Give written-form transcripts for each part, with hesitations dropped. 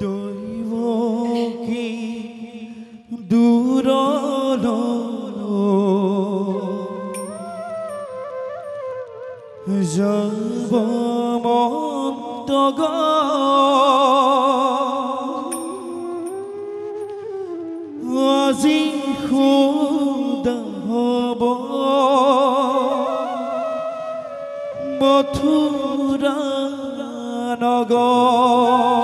দৈব কি দূৰলৈ যাব মন্তগ আজি খুদা হ'ব মথুৰা নগৰ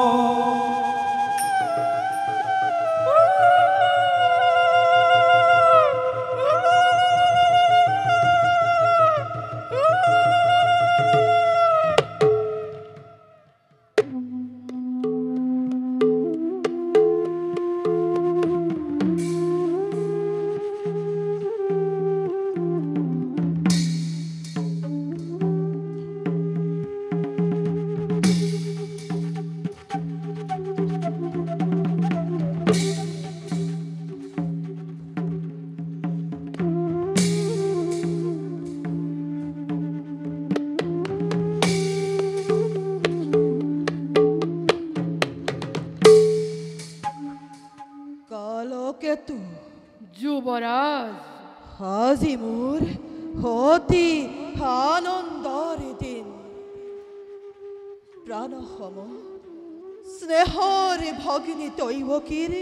কালকেতু যুবৰাজ আজি মোৰ অতি আনন্দৰ দিন প্ৰাণসম স্নেহৰ ভগিনী দৈৱকীৰ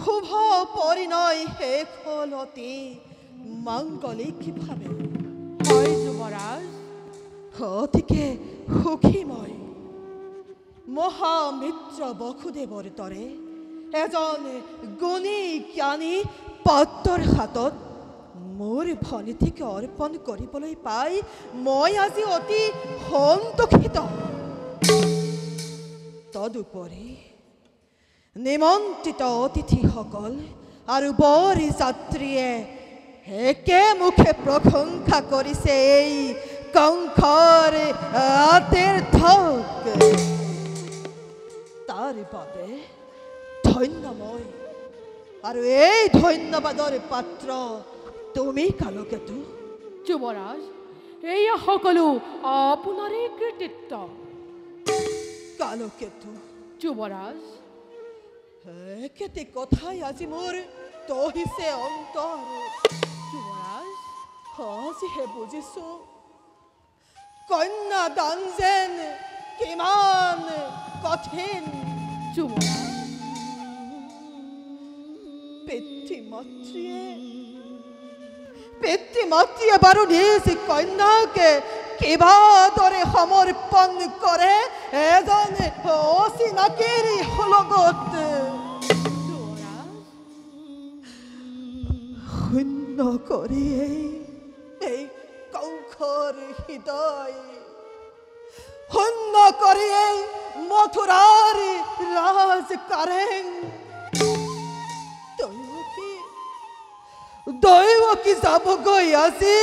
শুভ পৰিণয় শেষ হ'ল অতি মাংগলিকভাৱে হয় যুবৰাজ অতিকে সুখী মই মহামিত্ৰ বসুদেৱৰ দৰে এজন গুণী জ্ঞানী পাত্ৰৰ হাতত মোৰ ভনীটিকে অৰ্পণ কৰিবলৈ পাই মই আজি অতি সন্তোষিত তদুপৰি নিমন্ত্ৰিত অতিথিসকল আৰু বৰ যাত্ৰীয়ে একেমুখে প্ৰশংসা কৰিছে এই কংসৰ আতিথ্যক তাৰ বাবে ধন্য মই আৰু এই ধন্যবাদৰ পাত্ৰ তুমি কালকেতু যুবৰাজ এই সকলো আপোনাৰে কৃতিত্ব কালকেতু যুবৰাজ একেটি কথাই আজি মোৰ তহিছে অন্তৰ যুবৰাজ আজিহে বুজিছো কন্যা দান যেন কিমান কঠিন যুবৰাজ পিতৃ-মাতৃয়ে বাৰু নিজ কন্যাকে কিবাদৰে সমৰ্পণ কৰে এজন অচিনাকিৰ লগত শূন্য কৰিয়ে এই কংসৰ হৃদয় শূন্য কৰিয়ে মথুৰাৰ ৰাজ কাৰেং দৈৱকী যাবগৈ আজি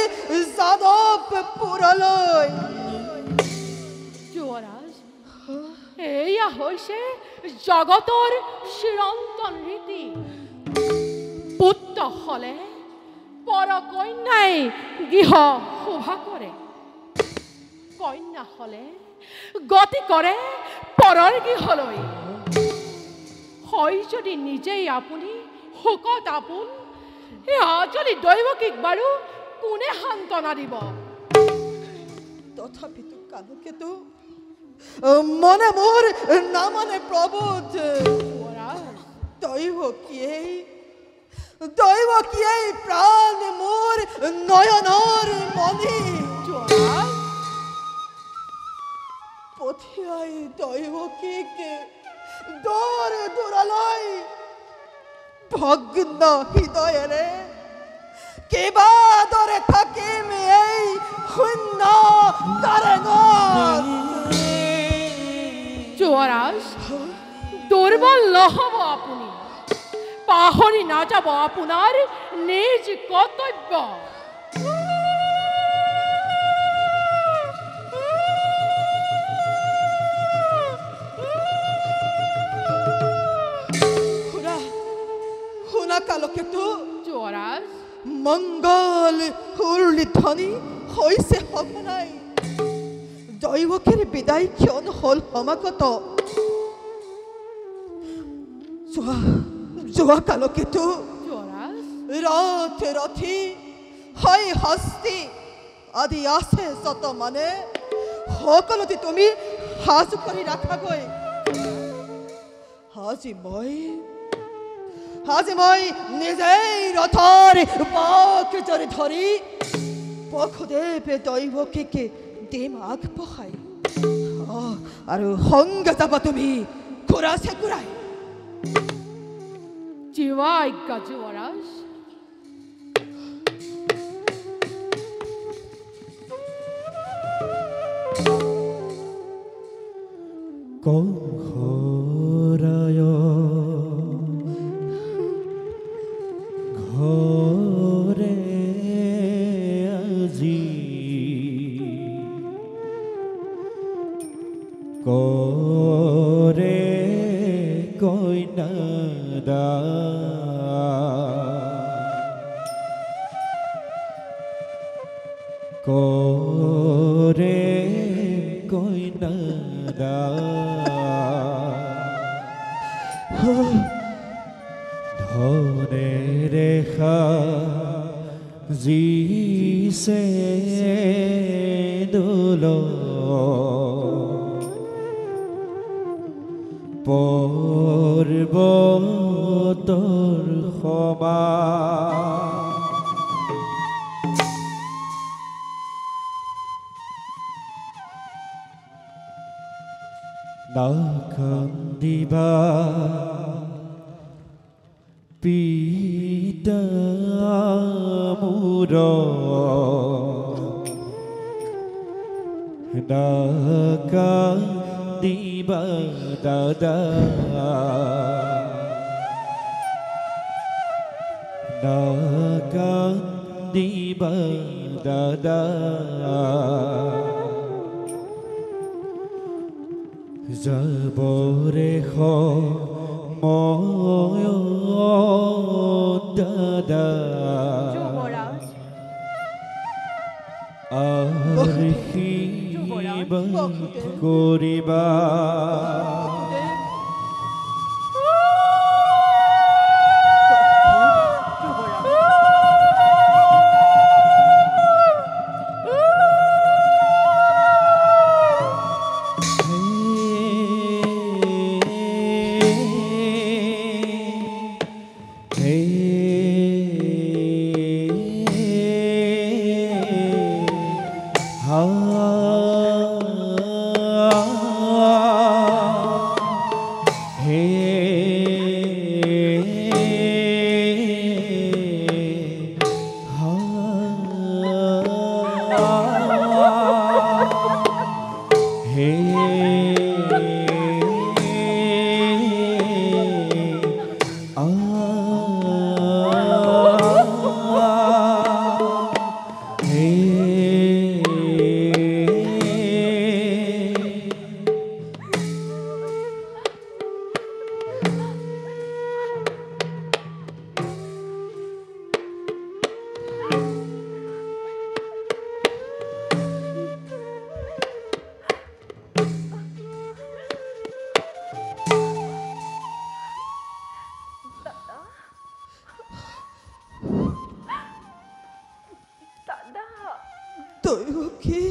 যাদৱপুৰলৈ যুবৰাজ এয়া হৈছে জগতৰ চিৰন্তন ৰীতি পুত্ৰ হলে পৰ কন্যাই গৃহ শোভা কৰে কন্যা হলে গতি কৰে পৰৰ গৃহলৈ হয় যদি নিজেই আপুনি শোকত আপোন আজি দৈৱকীক বাৰু কোনে সান্তনা দিব তথাপিতো কালকেতু মনে মোৰ নামানে প্ৰবোধ দৈৱকীয়েই প্ৰাণ মোৰ নয়নৰ মণি পঠিয়াই দৈৱকীক দূৰ দূৰলৈ ভগ্ন হৃদয়েৰে কিবাদৰে থাকিম এই শূন্য কাৰেঙত যুবৰাজ দুৰ্বল নহব আপুনি পাহৰি নাযাব আপোনাৰ নিজ কৰ্তব্য কালকেতু যুবৰাজ মঙ্গল হুৰলি ধ্বনি হৈছে সঘনাই দৈৱকীৰ বিদায় ক্ষণ হ'ল সমাগত যোৱা কালকেতো যুৱৰাজ ৰাতে ৰাতি হাই শাস্তি আদি আছে যত মানে সকলোতে তুমি সাজু কৰি ৰাখাগৈ আজি মই নিজেই ৰথৰ পাক জৰি ধৰি পশুদেৱে দৈৱকীকে দিম আগবঢ়াই আৰু সংগ যাবা তুমি ঘোঁৰা চেকুৰাই জিৱা আজ্ঞা যুৱৰাজ কংসৰায় ঘৰে আজি কৰে কইনাদা কৰে কইনাদা ধনেৰে সাজিছে দোল পৰ্বতৰ সমা নাকান্দিবা পিতা মোৰ নাকান্দিবা দাদা নাকান্দিবা দাদা যাবৰে সময় দাদা যুৱৰাজ আশীৰ্বাদ কৰিবা দৈৱকী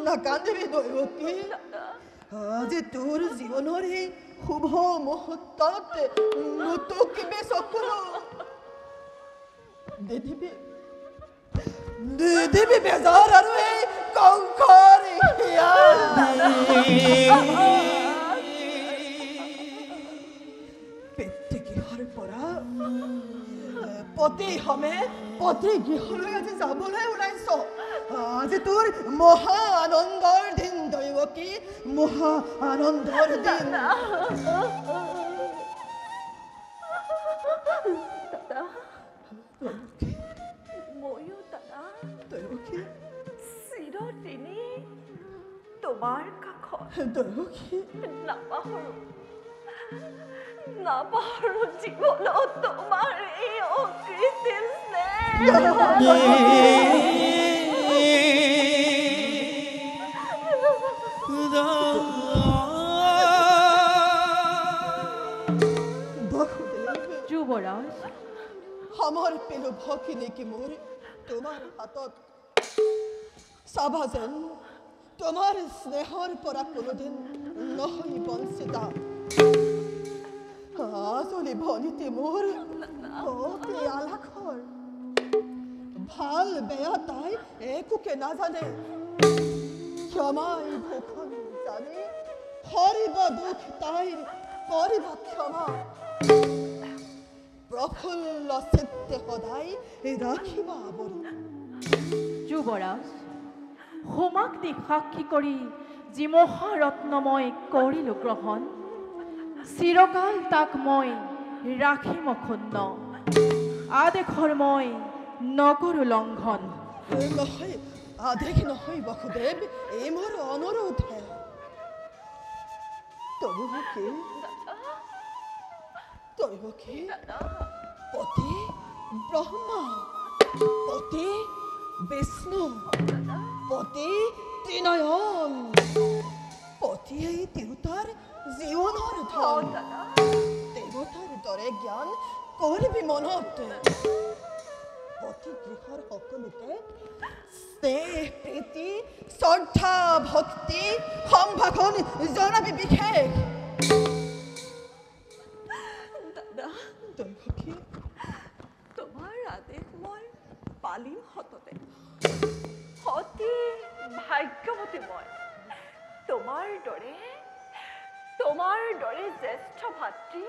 নাকান্দিবি দৈৱকী আজি তোৰ জীৱনৰ এই শুভ মুহূৰ্তত নুতুকিবি চকুলো নিদিবি বেজাৰ আৰু এই কংসৰ পেটে গৃহৰ পৰা পতি হমে পতি গৃহলৈ আজি যাবলৈ ওলাইছ আজি তোৰ মহা আনন্দৰ দিন দৈৱকী মহা আনন্দৰ দিন ময়ো দাদা তোমাৰ কাষত দৈৱকী নাপাহৰো জীৱনত তোমাৰ এই অকৃত্ৰিম স্নেহ যুৱৰাজ আমাৰ পেলো ভকিনীকে মোৰ তোমাৰ হাতত চাবা যেন তোমাৰ স্নেহৰ পৰা কোনোদিন নহয় বঞ্চিত আজলি ভনীতি মোৰ অতি আলাখৰ ভাল বেয়া তাই একোকে নাজানে ক্ষমাই ভূষণ জানে হৰিব দুখ তাইৰ কৰিব ক্ষমা প্ৰফুল্ল চিত্তে সদায় ৰাখিবা আবৰি যুৱৰাজ হোমাক দি সাক্ষী কৰি যি মহাৰত্নময় কৰিলো গ্ৰহণ চিৰকাল তাক মই ৰাখিম অক্ষুণ্ণ আদেশৰ মই নকৰো লংঘন নহয় আদেশ নহয় বসুদেৱ এই মোৰ অনুৰোধ হে তবুকে তবুকে পতি ব্ৰহ্মা পতি বিষ্ণু পতি ত্ৰিনয়ন পতি এই তিৰুতাৰ জীৱনৰ ধন দেৱতাৰ দৰে জ্ঞান কৰিবি মনত পতি গৃহৰ সকলোতে স্নেহ প্ৰীতি শ্ৰদ্ধা ভক্তি সম্ভাষণ জনাবি বিশেষ দৈৱকী তোমাৰ আদেশ মই পালিম সততে অতি ভাগ্যৱতী মই তোমাৰ দৰে জ্যেষ্ঠ ভাতৃ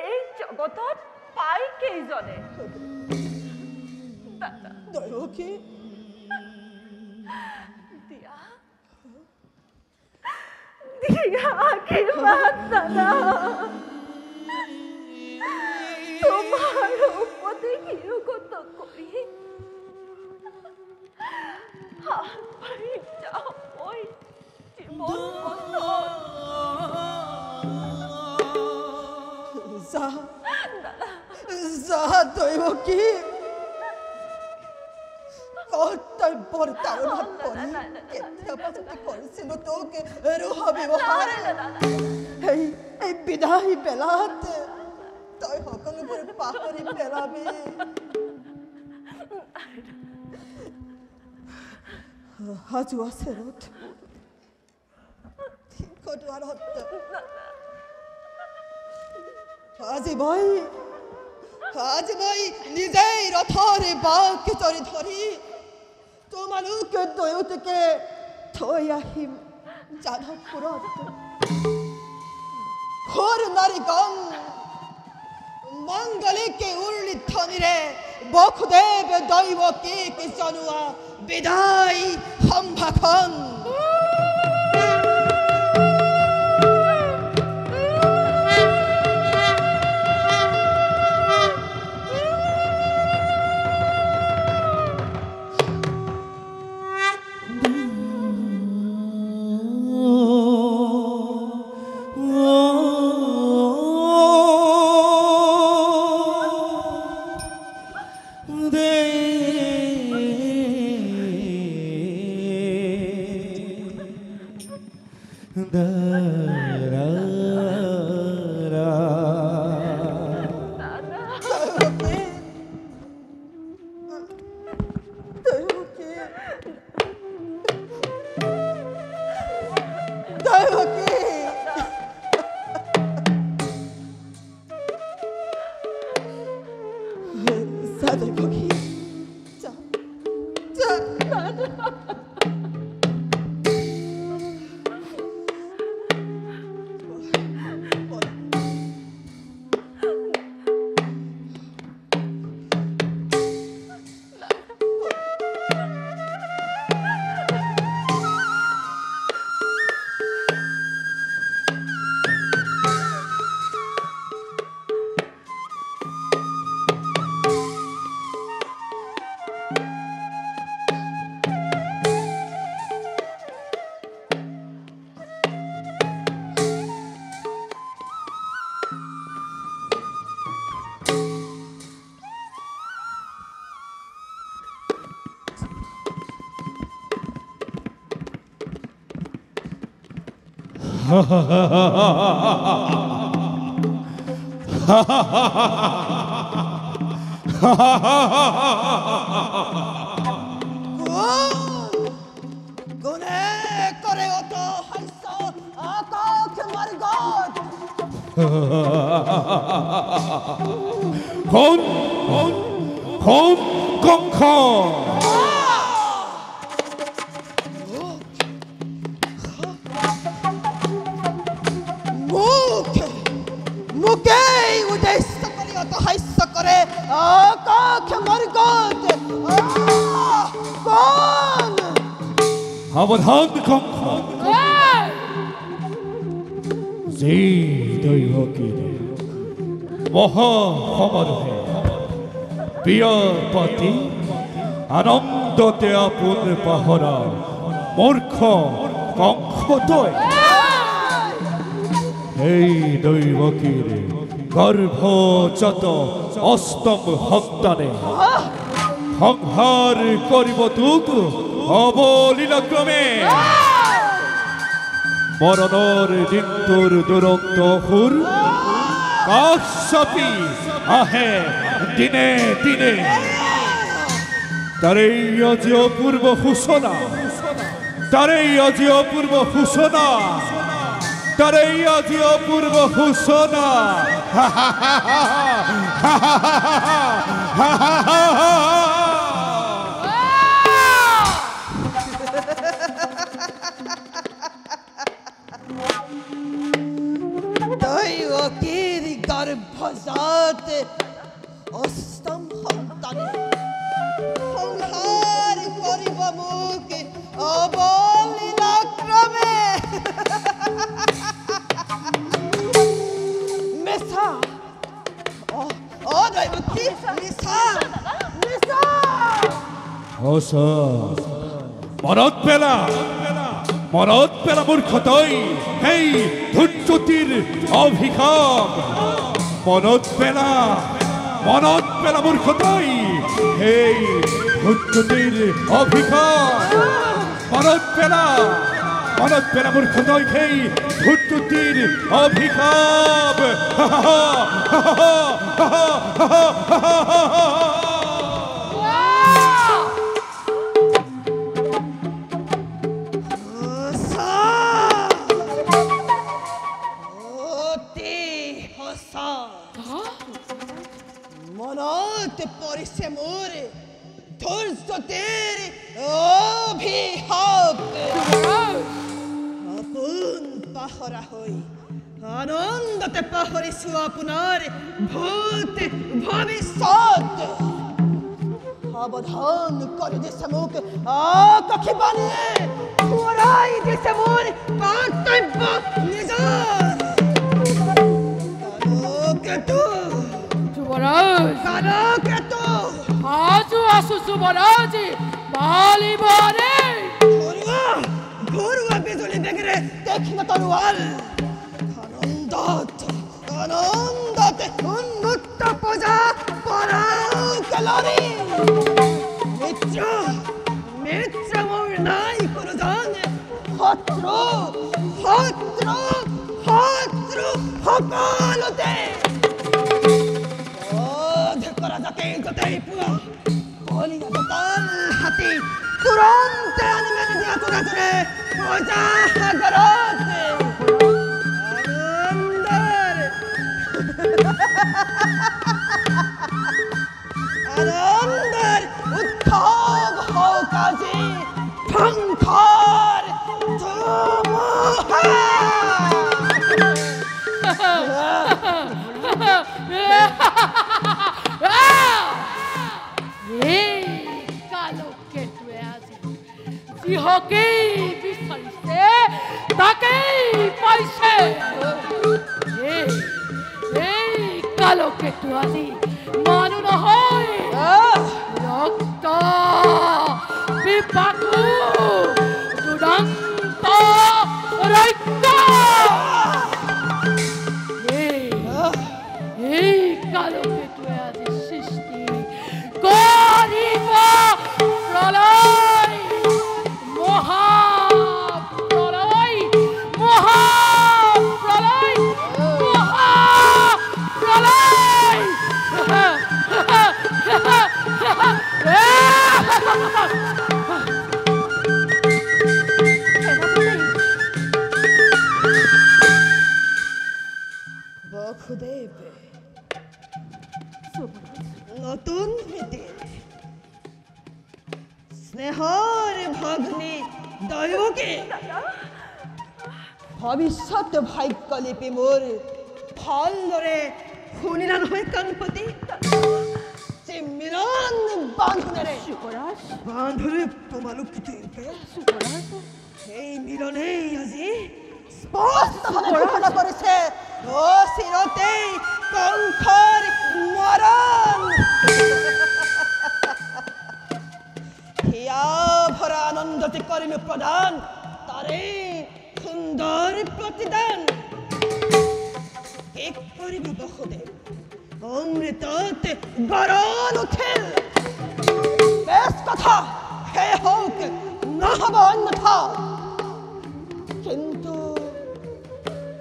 এই জগতত পাই কেইজনে দৈৱকী দিয়া আশীৰ্বাদ দাদা তোমাৰ উপদেশ শিৰোগত কৰি আগবাঢ়ি যাওঁ মই জীৱন যা দৈৱকী কৰ্তব্যৰ তাৰণাত পৰি কেতিয়াবা যদি কৰিছিলো তোক ৰোহ ব্যৱহাৰ এই বিদায় বেলাত তই সকলোবোৰ পাহৰি পেলাবি সাজু আছে ৰথ দুৱাৰত আজি মই নিজেই ৰথৰ বাক তৰি ধৰি তোমালোক দুয়োটাকে থৈ আহিম যাদৱপুৰত ঘোৰ নাৰীগণ মংগলিকে উৰ্লিধ্বনিৰে বসুদেৱ দৈৱকীক জনোৱা বিদায় সম্ভাষণ কোনে করে অত হাস্য আকাশ মার্গত কোন কোন কোন কঙ্খ মুখে উদ্দেশ্য করে অত হাস্য করে আকাশ মার্গত কোন সাবধান কঙ্খ যে দৈবকী মহা সমাৰোহে প্ৰিয়পতি আনন্দতে আপোন পাহৰা মূৰ্খ কংসতই এই দৈবকীৰ গৰ্ভজাত অষ্টম সন্তানে সংহাৰ কৰিব তোক অবলীলাক্ৰমে মৰণৰ দিনটোৰ দুৰন্ত সুৰ কাষ চাপি আহে দিনে দিনে তাৰেই আজি অপূৰ্ব সূচনা তাৰেই আজি অপূৰ্ব সূচনা তাৰেই আজি অপূৰ্ব সূচনা দৈবকীৰ গৰ্ভজাত অষ্টম সন্তানে সংহাৰ কৰিব মুখ অবলীলাক্ৰমে মেছা দৈবকী মেছা মেছা সঁচা মনত পেলা মূৰ্খ তই সেই ধূৰ্যতীৰ অভিশাপ মনত পেলা মূৰ্খ তই সেই ধূৰ্যতীৰ অভিশাপ মনত পেলা মূৰ্খ তই সেই ধূৰ্যতীৰ অভিশাপ মনত পৰিছে মোৰ ধৈৰ্যতীৰ অভিশাপ আপোন পাহৰা হৈ আনন্দতে পাহৰিছো আপোনাৰ ভূত ভৱিষ্যত সাৱধান কৰি দিছে মোক আকাশী বাণীয়ে সোঁৱৰাই দিছে মোৰ কৰ্তব্য নিজৰ কানকেতু আজু আসু যুবৰাজি বালিবাৰে ঘৰুৱা বিজুলী বেগেৰে দেখিল তৰোৱাল আনন্দতে উন্মুক্ত পূজা পৰাও কেলৰি মিত্ৰ মোৰ নাই কোনো জন শত্ৰু সকলোতে যতেই পোৱা কলিয়া দতাল হাতী তুৰন্তে আনি মেলি দিয়া তোৰে পূজা সাগৰতে আনন্দৰ উৎসৱ হওক আজি ধ্বংসৰ ধুমুহা যিহকেই বিচাৰিছে তাকেই পাইছে এই কালকেতু আজি মানুহ নহয় ৰক্ত বিপাকু দুৰন্ত ৰক্ত এই কালকেতুৱে আজি সৃষ্টি কৰিব প্ৰলয় মহাপ্ৰলয় মহা নতুন ভীতিৰ স্নেহৰ ভগ্নী দৈবকে ভবিষ্যৎ ভাগ্য লিপি মোৰ ফল ধৰে শুনিলা নহয় কাণপতি যে মিলন বান্ধোনেৰে যুৱৰাজ বান্ধোনে তোমালোক দুয়োকে যুৱৰাজ সেই মিলনেই আজি স্পষ্টভাৱে ঘোষণা কৰিছে চিৰতেই কংসৰ মৰণ হিয়া ভৰা আনন্দতে কৰিম প্ৰদান তাৰে সুন্দৰ প্ৰতিদান এক কৰিব বসুদেৱ অমৃতত গৰণ উঠিল বেশ কথা হে হওক নহব অন্যথা কিন্তু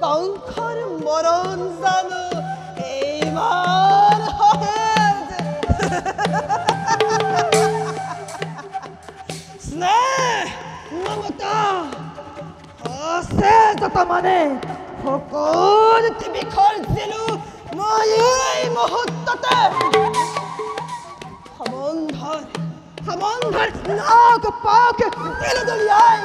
কংসৰ মৰণ জানো এইবাৰ স্নেহ মমতা আছে যত মানে সকলোতে বিসৰ্জিলো মই এই মুহূৰ্ততে সমন্ধৰ নাক পাক দিল দলিয়াই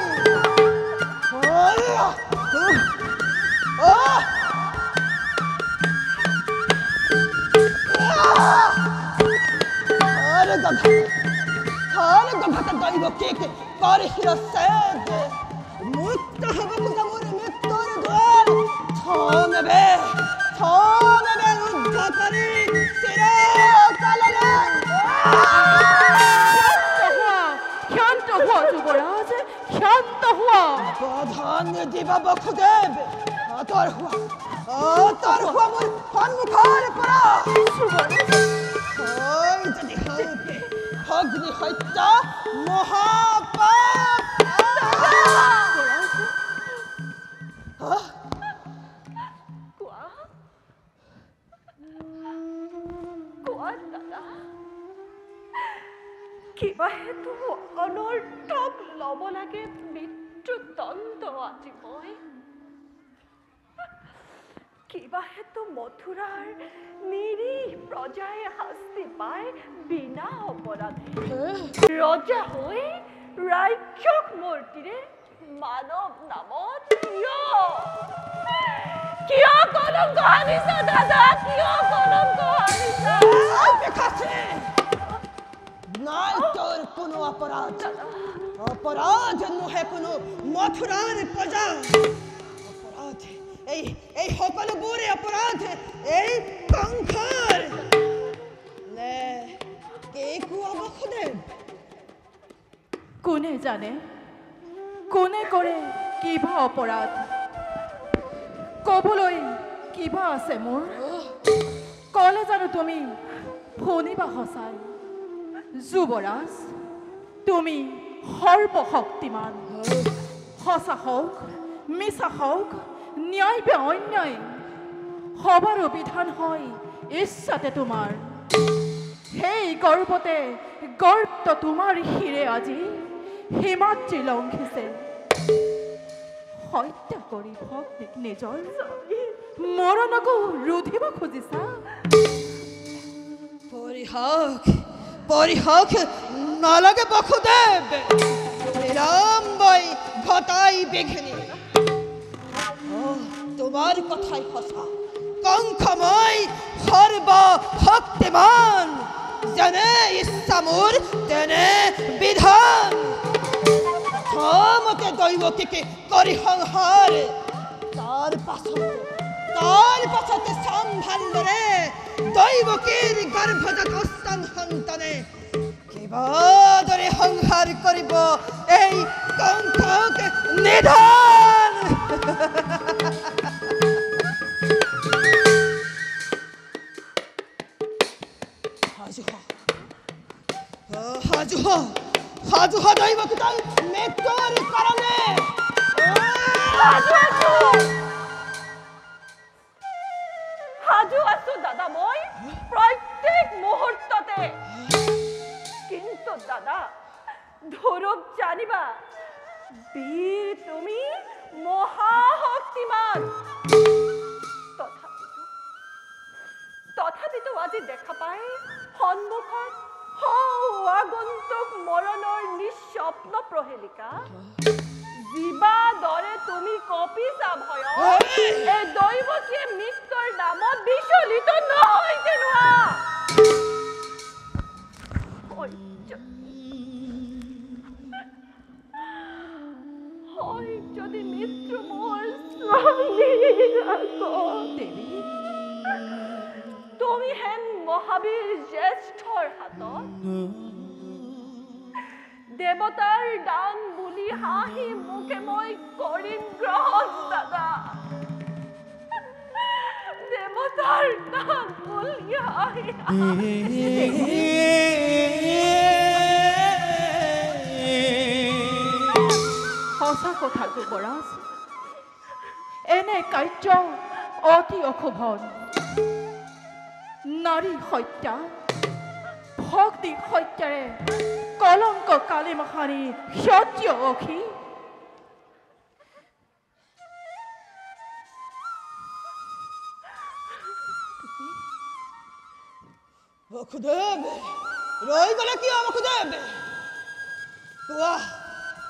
মুক্ত হব মোৰ মৃত্যুৰ দ্বাৰ থমবে ৰুদ্ধ কৰি চিৰকাললৈ শান্ত হোৱা যুৱৰাজ শান্ত হোৱা প্ৰধান দিবা বসুদেৱ আঁতৰ হোৱা মোৰ সন্মুখৰ পৰা যদি অগ্নি হত্যা মহাপাপ কিবা হেতু অনৰ্থক ল'ব লাগে মৃত্যুদণ্ড আজি মই কিবা হেতু মথুৰাৰ নিৰীহ প্ৰজাই শাস্তি পায় বিনা অপৰাধে ৰজা হৈ ৰাক্ষস মূৰ্তিৰে মানৱ নামত কিয় কলংক আনিছা দাদা কিয় কলংক আনিছা নাই তোৰ কোনো অপৰাধ নহয় কোনো মথুৰাৰ প্ৰজা অপৰাধ এই সকলোবোৰে অপৰাধ এই কংসৰ নে কে কোৱা বসুদেৱ কোনে জানে কোনে কৰে কিবা অপৰাধ ক'বলৈ কিবা আছে মোৰ ক'লে জানো তুমি শুনিবা সঁচাই যুৱৰাজ তুমি সৰ্বশক্তিমান সঁচা হওক মিছা হওক ন্যায় বা অন্যায় সবাৰ বিধান হয় ইচ্ছাতে তোমাৰ সেই গৰ্বতে গৰ্ত তোমাৰ শিৰে আজি হিমাদ্ৰী লংঘিছে হত্যা কৰি ভক্তিক নিজৰ মৰণকো ৰুধিব খুজিছা পৰিহক নালাগে বসুদেৱ বিলম্বই ঘটাই বিঘিনি তোমাৰ কথাই সঁচা কংসময় সৰ্বশক্তিমান যেনে ইচ্ছা মোৰ তেনে বিধান থমকে দৈৱকীকে কৰি সংহাৰ তাৰ পাছতে চাম ভালদৰে দৈৱকীৰ গৰ্ভজাত অষ্টম সন্তানে কিবাদৰে সংহাৰ কৰিব এই কংসক নিধন সাজু হ দৈৱকী তই মৃত্যুৰ কাৰণে সাজু আছো দাদা মই প্ৰত্যেক মুহূৰ্ততে কিন্তু দাদা ধৰক জানিবা বীৰ তুমি মহাশক্তিমান তথাপিতো আজি দেখা পাই সন্মুখত আগন্তুক মৰণৰ নিঃস্বপ্ন প্ৰহেলিকা জীৱা দৰে তুমি কপিছা ভয় এই দৈৱকীয়ে মৃত্যুৰ নামত বিচলিত নহয় তেনোৱা যদি মৃত্যু মোৰ দেৱী তুমি হেন মহাবীৰ জ্যেষ্ঠৰ হাতত দেৱতাৰ দান বুলি হাঁহি মুখে মই কৰিম গ্ৰহণ দাদা দেৱতাৰ দান বুলি হাঁহি সঁচা কথা যুৱৰাজ এনে কাৰ্য অতি অশোভন নাৰী হত্যা ভক্তি হত্যাৰে কলংক কালি মহানী সহ্য অখি বসুদেৱ ৰৈ গলে কিয় বসুদেৱ কোৱা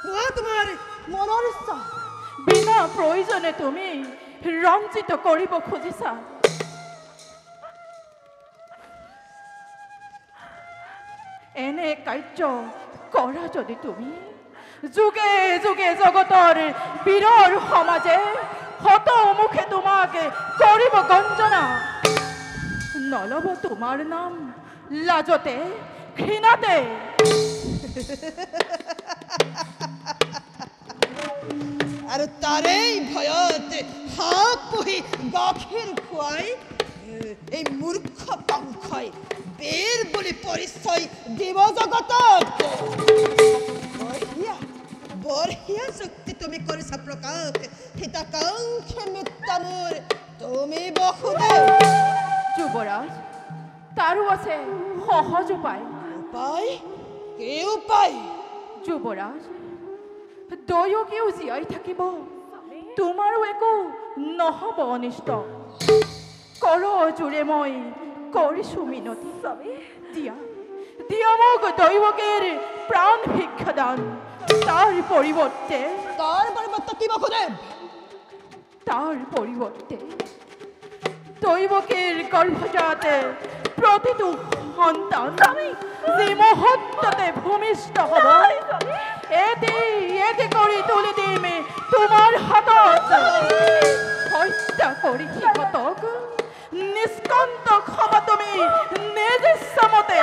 কোৱা তোমাৰ মনৰ ইচ্ছা বিনা প্ৰয়োজনে তুমি ৰঞ্জিত কৰিব খুজিছা এনে কাৰ্য কৰা যদি তুমি যুগে যুগে জগতৰ বীৰৰ সমাজে হত মুখে তোমাক কৰিব গঞ্জনা নলব তোমাৰ নাম লাজতে ঘৃণাতে আৰু তাৰেই ভয়ত হাঁহ পুহি গাখীৰ খুৱাই এই মূৰ্খ পংখই বীৰ বুলি পৰিচয় দিব জগতত বঢ়িয়া চুক্তি তুমি কৰিছা প্ৰকাশ হিতাকাংক্ষী মিত্ৰা মোৰ তুমি বসুদেৱ যুৱৰাজ তাৰো আছে সহজ উপায় উপায় কি উপায় যুৱৰাজ দয়কেও জীয়াই থাকিব তোমাৰো একো নহব অনিষ্ট কৰ জোৰে মই কৰিছো মিনতি দিয়া দিয়া মোক দৈৱকীৰ প্ৰাণ ভিক্ষাদান তাৰ পৰিৱৰ্তে কি বসুদেৱ তাৰ পৰিৱৰ্তে দৈৱকীৰ গৰ্ভজাত প্ৰতিটো সন্তান যি মুহূৰ্ততে ভূমিষ্ঠ হ'ব এটি কৰি তুলি দিম তোমাৰ হাতত হত্যা কৰি সিহঁতক নিষ্কন্ত ক্ষমা তুমি নিজ ইচ্ছামতে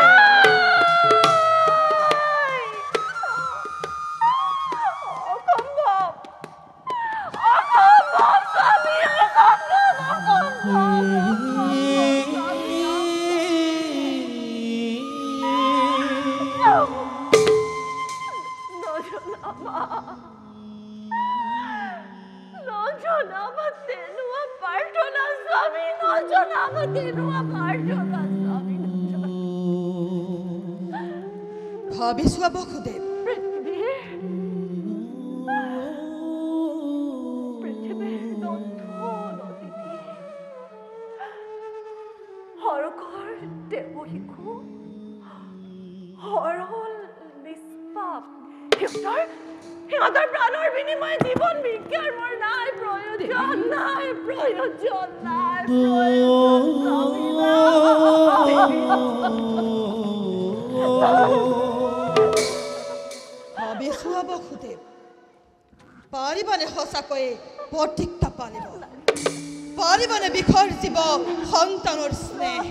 ভাবিছোৱা বসুদেৱ হৰকৰ দেৱ শিশু সৰল নিষ্পাপ সিহঁতৰ প্ৰাণৰ বিনিময়ে জীৱন ভিক্ষাৰ মোৰ নাই প্ৰয়োজন নাই ভাবিছোৱা বসুদেৱ পাৰিবানে সঁচাকৈয়ে প্ৰতিজ্ঞা পালিব পাৰিবানে বিসৰ্জিব সন্তানৰ স্নেহ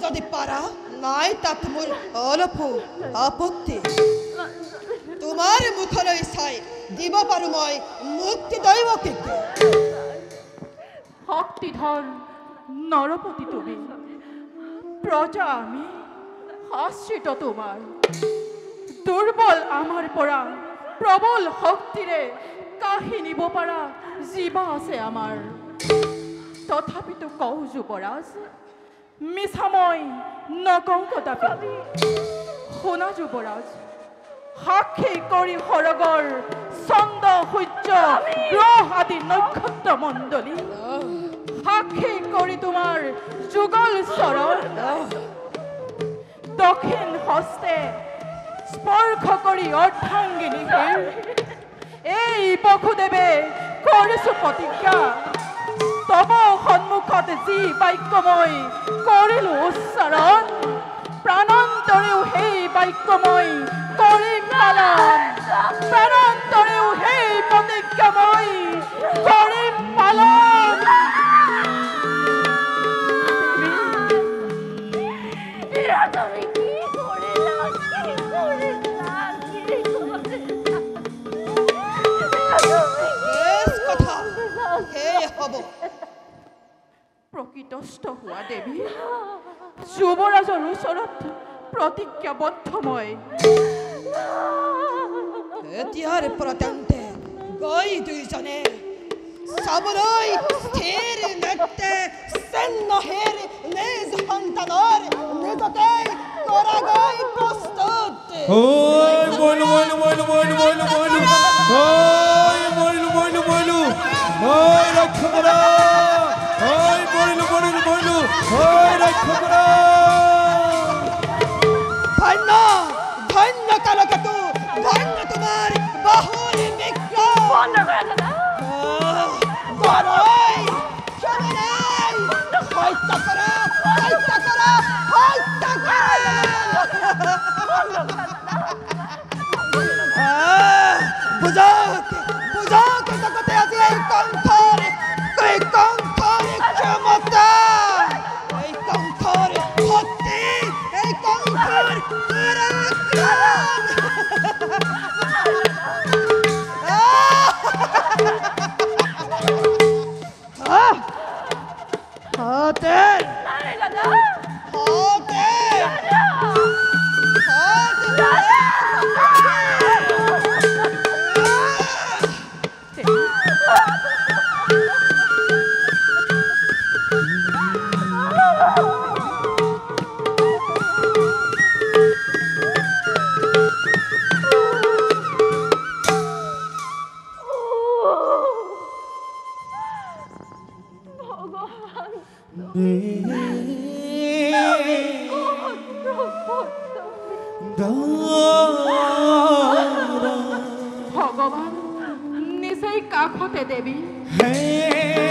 যদি পাৰা নাই তাত মোৰ অলপো আপত্তি তোমাৰ মুখলৈ চাই দিব পাৰো মই মুক্তি দৈৱকীক শক্তিধৰ নৰপতি তুমি প্ৰজা আমি আশ্ৰিত তোমাৰ দুৰ্বল আমাৰ পৰা প্ৰবল শক্তিৰে কাঢ়ি নিব পাৰা জীৱা আছে আমাৰ তথাপিতো কওঁ যুৱৰাজ মিছা মই নকওঁ কদাপি শুনা যুৱৰাজ সাক্ষী কৰি সৰগৰ চন্দ্ৰ সূৰ্য গ্ৰহ আদি নক্ষত্ৰ মণ্ডলী সাক্ষী কৰি তোমাৰ যুগল চৰণ দক্ষিণ হস্তে স্পৰ্শ কৰি অৰ্ধাংগিনী এই বসুদেৱে কৰিছো প্ৰতিজ্ঞা তব সন্মুখত যি বাক্য মই কৰিলো উচ্চাৰণ প্ৰাণন্তৰেও সেই বাক্য মই কৰিম পালন প্ৰাণন্তৰেও সেই প্ৰতিজ্ঞা মই কৰিম পালন তুমি কি কৰিলা বেশ কথা সেই হব প্ৰকৃতস্থ হোৱা দেৱী যুৱৰাজৰ ওচৰত প্ৰতিজ্ঞাবদ্ধ মই এতিয়াৰ পৰা তেন্তে গৈ দুইজনে চাবলৈ স্থিৰ নেতে চেন্নহেৰ নিজ সন্তানৰ নিজতে কৰাগৈ প্ৰস্তুত ওই বইলু বইলু বইলু বইলু বইলু বইলু ওই বইলু বইলু বইলু ওই রক্ষা করা ওই বইলু বইলু বইলু ওই রক্ষা করা ধন্য ধন্য কালকেতু ধন্য তোমার বাহুর বিক্রম বন্ধ কৰা দাদা গরই চরণাই হত্যা করা হত্যা করা হত্যা করা বুঝক বুঝক জগতে আজি এই কণ্ঠর ক্ষমতা এই কণ্ঠর শক্তি এই কণ্ঠর হাতের নাই দাদা হাতের ভগৱান ভগৱান নিজেই কাষতে দেৱী হে